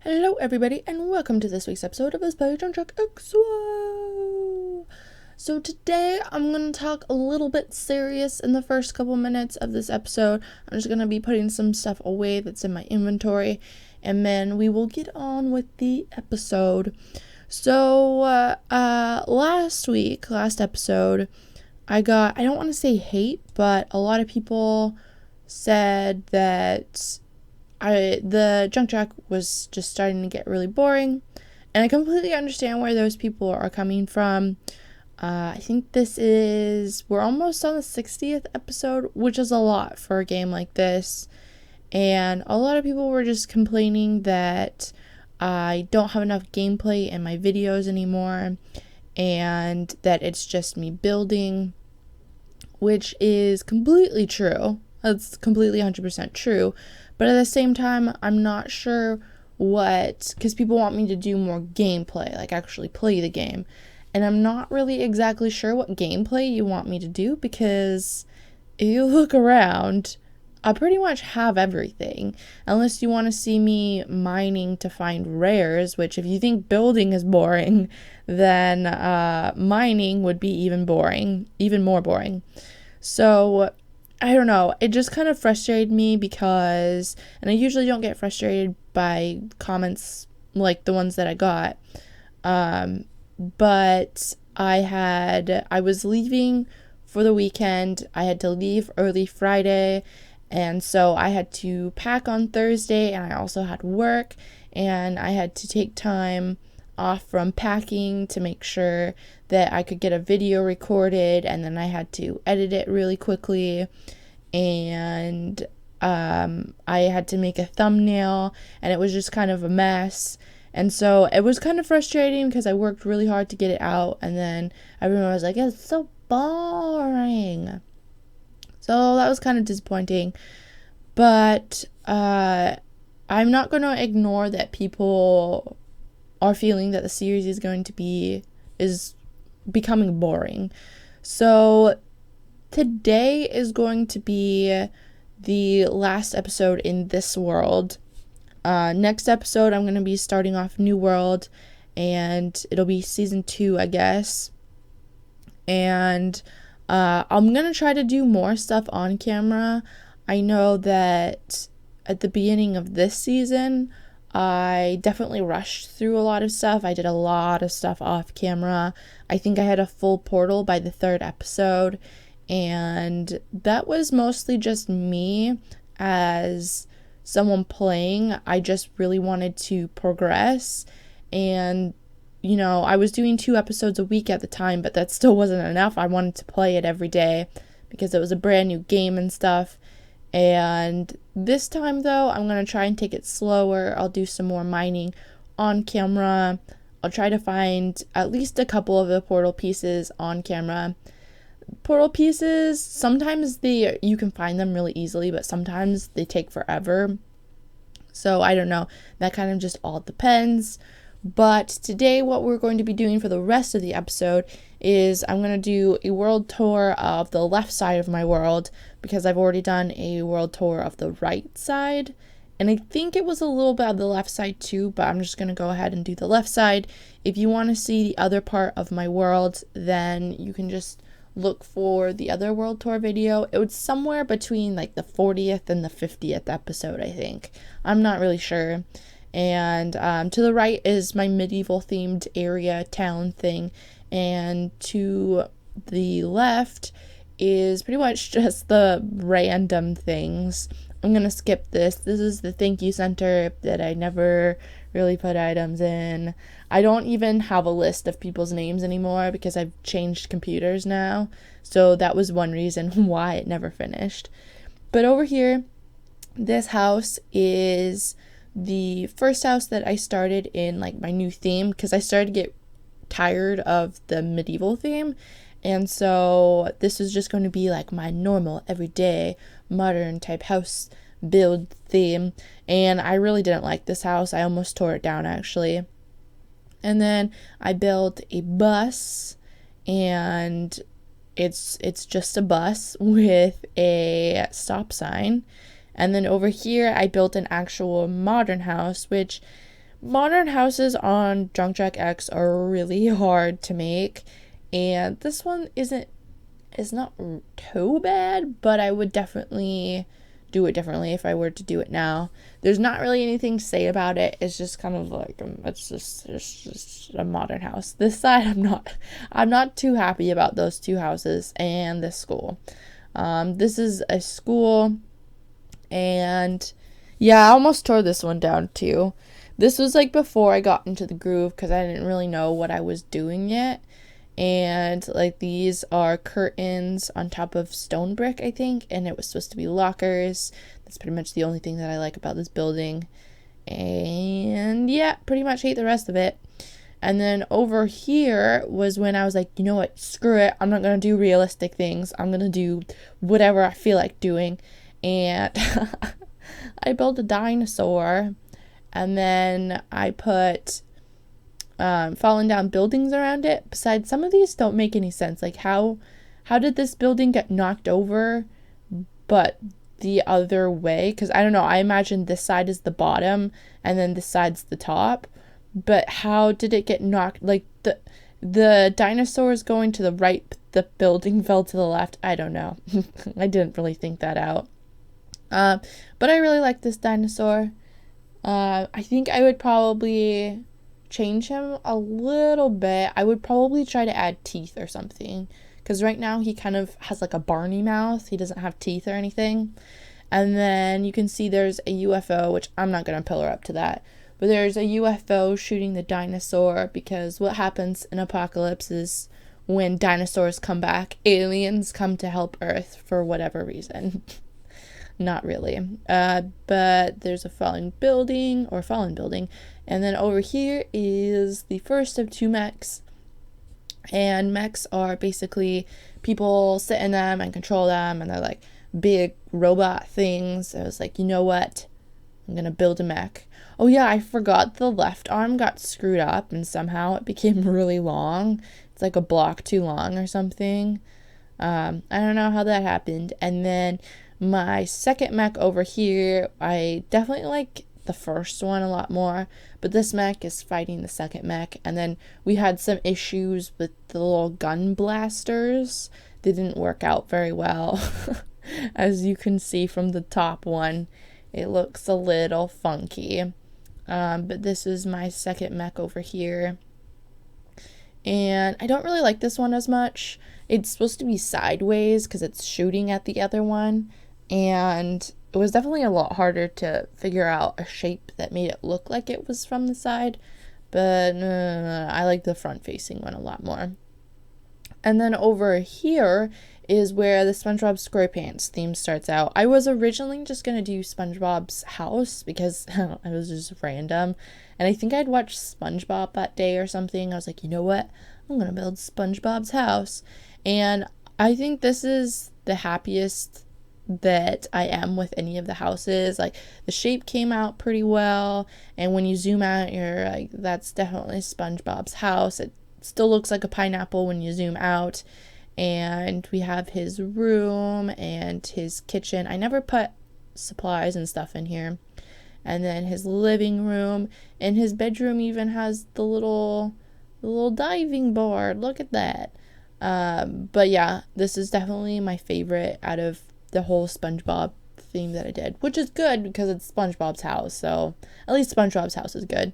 Hello everybody and welcome to this week's episode of This Page on Chuck XO. So today I'm going to talk a little bit serious in the first couple minutes of this episode. I'm just going to be putting some stuff away that's in my inventory and then we will get on with the episode. So last episode, I don't want to say hate, but a lot of people said that the junk jack was just starting to get really boring, and I completely understand where those people are coming from. I think we're almost on the 60th episode, which is a lot for a game like this, and a lot of people were just complaining that I don't have enough gameplay in my videos anymore, and that it's just me building, which is completely true. That's completely 100% true. But at the same time, I'm not sure because people want me to do more gameplay, like actually play the game. And I'm not really exactly sure what gameplay you want me to do, because if you look around, I pretty much have everything. Unless you want to see me mining to find rares, which if you think building is boring, then mining would be even more boring. So I don't know, it just kind of frustrated me and I usually don't get frustrated by comments like the ones that I got, but I was leaving for the weekend. I had to leave early Friday, and so I had to pack on Thursday, and I also had work, and I had to take time off from packing to make sure that I could get a video recorded, and then I had to edit it really quickly, and I had to make a thumbnail, and it was just kind of a mess. And so it was kind of frustrating because I worked really hard to get it out, and then everyone was like, it's so boring. So that was kind of disappointing. But I'm not going to ignore that people are feeling that the series is becoming boring. So today is going to be the last episode in this world. Next episode, I'm going to be starting off New World, and it'll be season 2, I guess. And I'm going to try to do more stuff on camera. I know that at the beginning of this season, I definitely rushed through a lot of stuff. I did a lot of stuff off camera. I think I had a full portal by the 3rd episode, and that was mostly just me as someone playing. I just really wanted to progress, and I was doing 2 episodes a week at the time, but that still wasn't enough. I wanted to play it every day because it was a brand new game and stuff. And this time, though, I'm going to try and take it slower. I'll do some more mining on camera. I'll try to find at least a couple of the portal pieces on camera. Portal pieces, sometimes you can find them really easily, but sometimes they take forever. So I don't know. That kind of just all depends. But today what we're going to be doing for the rest of the episode is I'm going to do a world tour of the left side of my world, because I've already done a world tour of the right side. And I think it was a little bit of the left side too, but I'm just going to go ahead and do the left side. If you want to see the other part of my world, then you can just look for the other world tour video. It was somewhere between like the 40th and the 50th episode, I think. I'm not really sure. And to the right is my medieval themed area town thing, and to the left is pretty much just the random things. I'm gonna skip this. This is the thank you center that I never really put items in. I don't even have a list of people's names anymore because I've changed computers now, so that was one reason why it never finished. But over here, this house is the first house that I started in like my new theme, because I started to get tired of the medieval theme, and so this is just going to be like my normal everyday modern type house build theme. And I really didn't like this house. I almost tore it down actually. And then I built a bus, and it's just a bus with a stop sign. And then over here, I built an actual modern house, which modern houses on Junk Jack X are really hard to make, and this one is not too bad, but I would definitely do it differently if I were to do it now. There's not really anything to say about it. It's just kind of like it's just a modern house. This side I'm not too happy about those two houses and this school. This is a school, and yeah, I almost tore this one down too. This was like before I got into the groove because I didn't really know what I was doing yet. And like these are curtains on top of stone brick, I think, and it was supposed to be lockers. That's pretty much the only thing that I like about this building. And yeah, pretty much hate the rest of it. And then over here was when I was like, you know what, screw it, I'm not gonna do realistic things. I'm gonna do whatever I feel like doing. And I built a dinosaur, and then I put fallen down buildings around it. Besides, some of these don't make any sense. Like how did this building get knocked over but the other way? Because I don't know, I imagine this side is the bottom and then this side's the top, but how did it get knocked? Like the dinosaurs going to the right, the building fell to the left. I don't know. I didn't really think that out. But I really like this dinosaur. I think I would probably change him a little bit. I would probably try to add teeth or something, because right now he kind of has like a Barney mouth. He doesn't have teeth or anything. And then you can see there's a UFO, which I'm not going to pillar up to that, but there's a UFO shooting the dinosaur, because what happens in apocalypse is when dinosaurs come back, aliens come to help Earth for whatever reason. Not really. But there's a fallen building, and then over here is the first of two mechs. And mechs are basically people sit in them and control them, and they're like big robot things. I was like, you know what? I'm gonna build a mech. Oh yeah, I forgot the left arm got screwed up, and somehow it became really long. It's like a block too long or something. I don't know how that happened. And then my second mech over here, I definitely like the first one a lot more, but this mech is fighting the second mech. And then we had some issues with the little gun blasters. They didn't work out very well. As you can see from the top one, it looks a little funky. But this is my second mech over here, and I don't really like this one as much. It's supposed to be sideways because it's shooting at the other one, and it was definitely a lot harder to figure out a shape that made it look like it was from the side. But I like the front facing one a lot more. And then over here is where the SpongeBob SquarePants theme starts out. I was originally just going to do SpongeBob's house because it was just random. And I think I'd watched SpongeBob that day or something. I was like, you know what? I'm going to build SpongeBob's house. And I think this is the happiest that I am with any of the houses. Like, the shape came out pretty well, and when you zoom out, you're like, that's definitely SpongeBob's house. It still looks like a pineapple when you zoom out. And we have his room and his kitchen. I never put supplies and stuff in here. And then his living room, and his bedroom even has the little diving board. Look at that. But yeah, this is definitely my favorite out of the whole SpongeBob theme that I did, which is good because it's SpongeBob's house, so at least SpongeBob's house is good.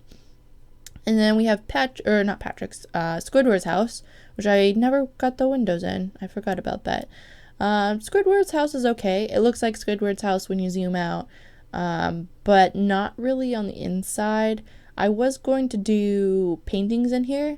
And then we have Squidward's house, which I never got the windows in. I forgot about that. Squidward's house is okay. It looks like Squidward's house when you zoom out, but not really on the inside. I was going to do paintings in here,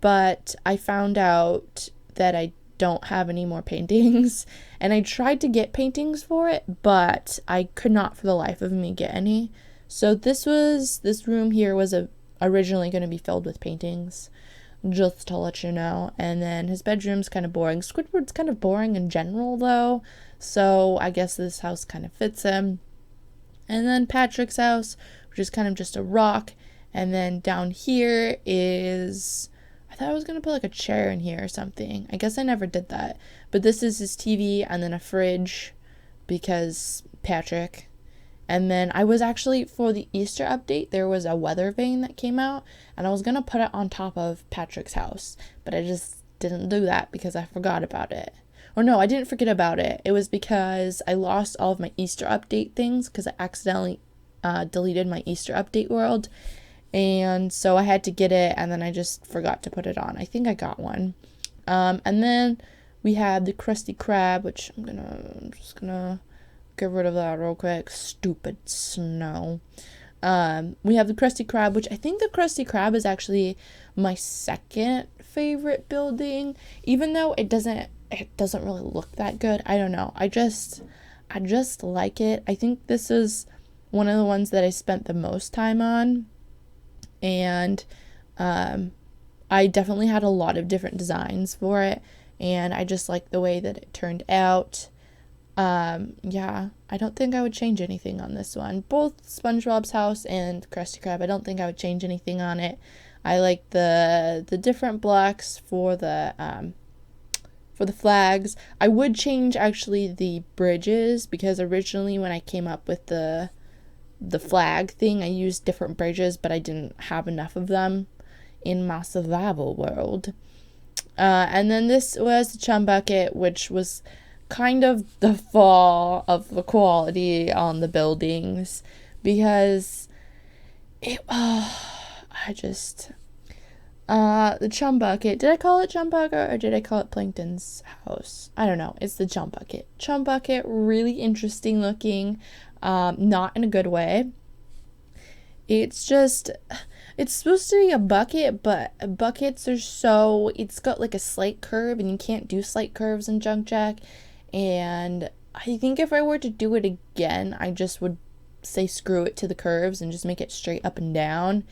but I found out that I don't have any more paintings, and I tried to get paintings for it, but I could not for the life of me get any. So this room here was originally going to be filled with paintings, just to let you know. And then his bedroom's kind of boring. Squidward's kind of boring in general though, so I guess this house kind of fits him. And then Patrick's house, which is kind of just a rock. And then down here is, I thought I was going to put like a chair in here or something. I guess I never did that. But this is his TV, and then a fridge because Patrick. And then I was actually, for the Easter update, there was a weather vane that came out, and I was going to put it on top of Patrick's house, but I just didn't do that because I forgot about it. Or no, I didn't forget about it. It was because I lost all of my Easter update things because I accidentally deleted my Easter update world. And so I had to get it, and then I just forgot to put it on. I think I got one. And then we had the Krusty Krab, which I'm just gonna get rid of that real quick. Stupid snow. We have the Krusty Krab, which I think the Krusty Krab is actually my second favorite building, even though it doesn't really look that good. I don't know. I just like it. I think this is one of the ones that I spent the most time on, and I definitely had a lot of different designs for it, and I just like the way that it turned out. Yeah, I don't think I would change anything on this one. Both SpongeBob's house and Krusty Krab, I don't think I would change anything on it. I like the different blocks for the flags. I would change actually the bridges, because originally when I came up with the flag thing, I used different bridges, but I didn't have enough of them in my survival world. And then this was the Chumbucket, which was kind of the fall of the quality on the buildings, because the Chumbucket, did I call it Chumbucket or did I call it Plankton's house? I don't know. It's the Chumbucket. Chumbucket, really interesting looking, not in a good way. It's supposed to be a bucket, but buckets are it's got like a slight curve, and you can't do slight curves in Junk Jack. And I think if I were to do it again, I just would say screw it to the curves and just make it straight up and down.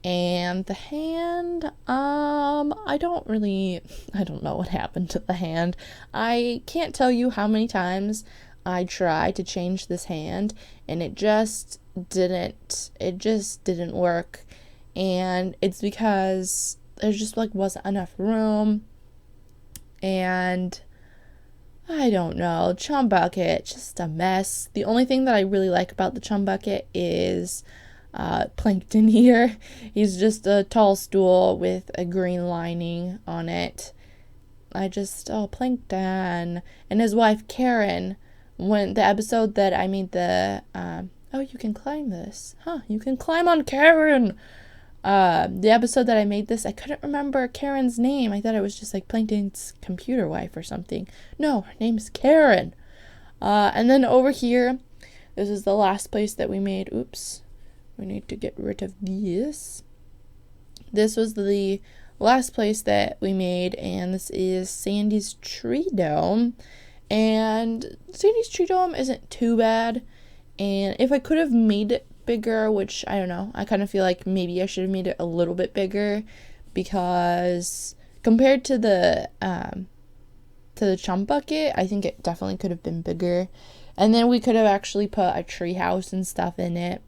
And the hand, I don't know what happened to the hand. I can't tell you how many times I tried to change this hand, and it just didn't work. And it's because there just wasn't enough room, and I don't know, Chumbucket, just a mess. The only thing that I really like about the Chumbucket is Plankton here. He's just a tall stool with a green lining on it. Plankton. And his wife, Karen, when the episode that I made you can climb this. You can climb on Karen. The episode that I made this, I couldn't remember Karen's name. I thought it was just Plankton's computer wife or something. No, her name's Karen. And then over here, this is the last place that we made. Oops. We need to get rid of this. This was the last place that we made, and this is Sandy's Treedome. And Sandy's Treedome isn't too bad. And if I could have made it bigger, which I don't know, I kind of feel like maybe I should have made it a little bit bigger, because compared to the Chumbucket, I think it definitely could have been bigger. And then we could have actually put a tree house and stuff in it.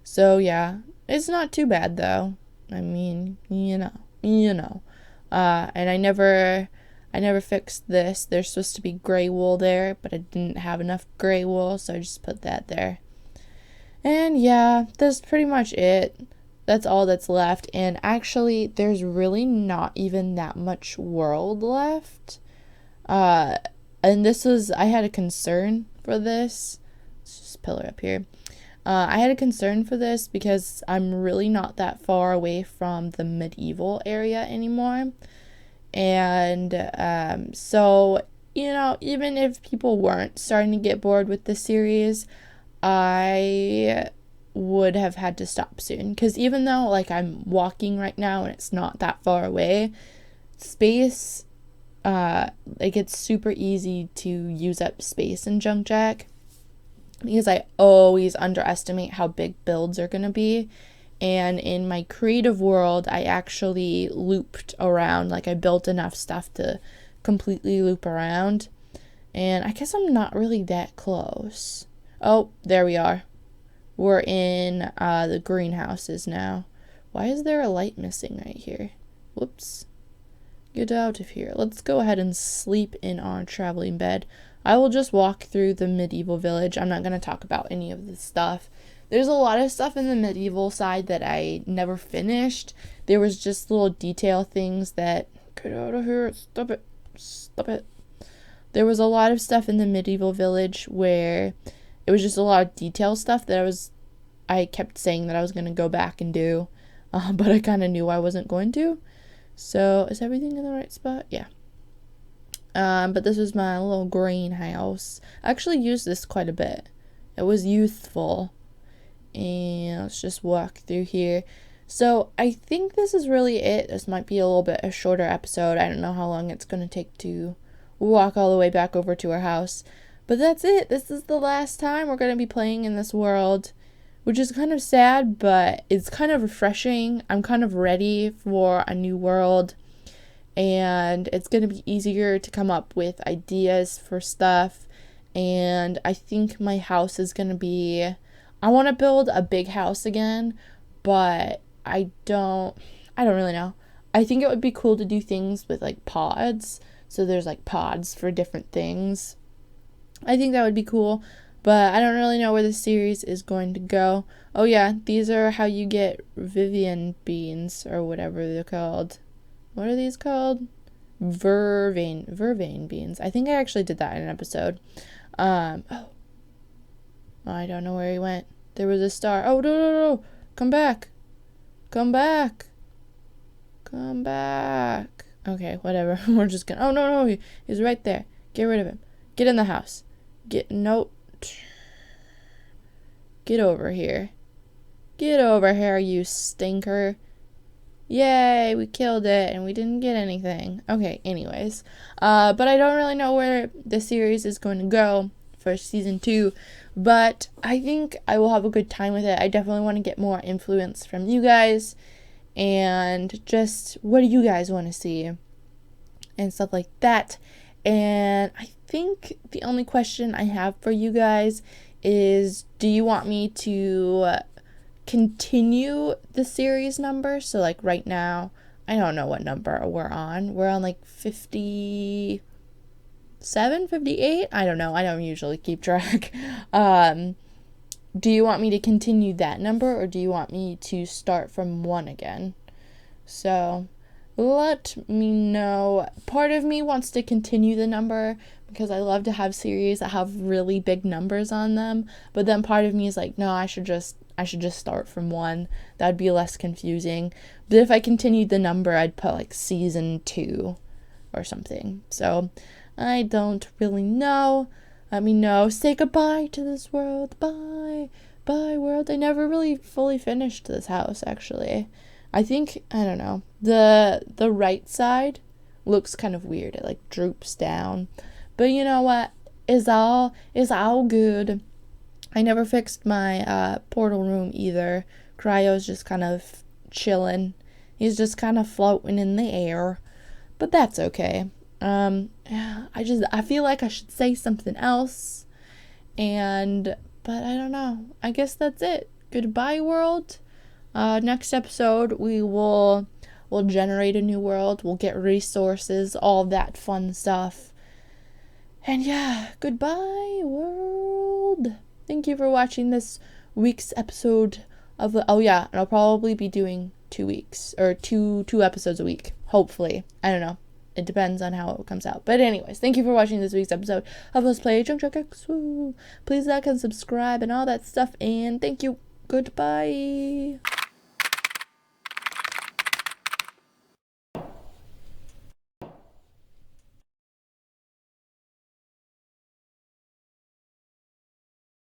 So yeah, it's not too bad though. I mean, you know. And I never fixed this. There's supposed to be gray wool there, but I didn't have enough gray wool, so I just put that there. And yeah, that's pretty much it. That's all that's left. And actually, there's really not even that much world left. And I had a concern for this. Let's just pillar up here. I had a concern for this because I'm really not that far away from the medieval area anymore. And so, even if people weren't starting to get bored with the series, I would have had to stop soon. Because even though, I'm walking right now and it's not that far away, space, it's super easy to use up space in Junk Jack, because I always underestimate how big builds are going to be. And in my creative world, I actually looped around. I built enough stuff to completely loop around. And I guess I'm not really that close. Oh, there we are. We're in the greenhouses now. Why is there a light missing right here? Whoops. Get out of here. Let's go ahead and sleep in our traveling bed. I will just walk through the medieval village. I'm not going to talk about any of this stuff. There's a lot of stuff in the medieval side that I never finished. There was just little detail things that... Get out of here. Stop it. Stop it. There was a lot of stuff in the medieval village where it was just a lot of detail stuff that I kept saying that I was going to go back and do. But I kind of knew I wasn't going to. So, is everything in the right spot? Yeah. But this was my little greenhouse. I actually used this quite a bit. It was youthful. And let's just walk through here. So, I think this is really it. This might be a little bit a shorter episode. I don't know how long it's going to take to walk all the way back over to our house. But that's it. This is the last time we're going to be playing in this world, which is kind of sad, but it's kind of refreshing. I'm kind of ready for a new world, and it's going to be easier to come up with ideas for stuff. And I think my house is going to be... I want to build a big house again, but I don't really know. I think it would be cool to do things with like pods. So there's like pods for different things. I think that would be cool, but I don't really know where the series is going to go. Oh yeah, these are how you get Vivian beans or whatever they're called. What are these called? Vervain beans. I think I actually did that in an episode. I don't know where he went. There was a star. Oh, no. Come back. Come back. Come back. Okay, whatever. We're just gonna... Oh, no. He's right there. Get rid of him. Get in the house. No. Get over here. Get over here, you stinker. Yay, we killed it, and we didn't get anything. Okay, anyways. But I don't really know where the series is going to go for season 2. But I think I will have a good time with it. I definitely want to get more influence from you guys. And just, what do you guys want to see? And stuff like that. And I think the only question I have for you guys is, do you want me to continue the series number? So like right now, I don't know what number we're on. We're on like 57, 58? I don't know. I don't usually keep track. Do you want me to continue that number, or do you want me to start from 1 again? So let me know. Part of me wants to continue the number because I love to have series that have really big numbers on them. But then part of me is like, no, I should just start from 1. That would be less confusing. But if I continued the number, I'd put like season 2 or something. So I don't really know. Let me know. Say goodbye to this world. Bye. Bye, world. I never really fully finished this house, actually. I think, I don't know. The right side looks kind of weird. It like droops down. But you know what? It's all good. I never fixed my portal room either. Cryo's just kind of chilling. He's just kind of floating in the air. But that's okay. I feel like I should say something else. But I don't know. I guess that's it. Goodbye, world. Next episode, we'll generate a new world. We'll get resources, all that fun stuff. And yeah, goodbye, world. Thank you for watching this week's episode of and I'll probably be doing 2 weeks, or two episodes a week, hopefully. I don't know. It depends on how it comes out. But anyways, thank you for watching this week's episode of Let's Play Chumbucket. Please like and subscribe and all that stuff. And thank you. Goodbye.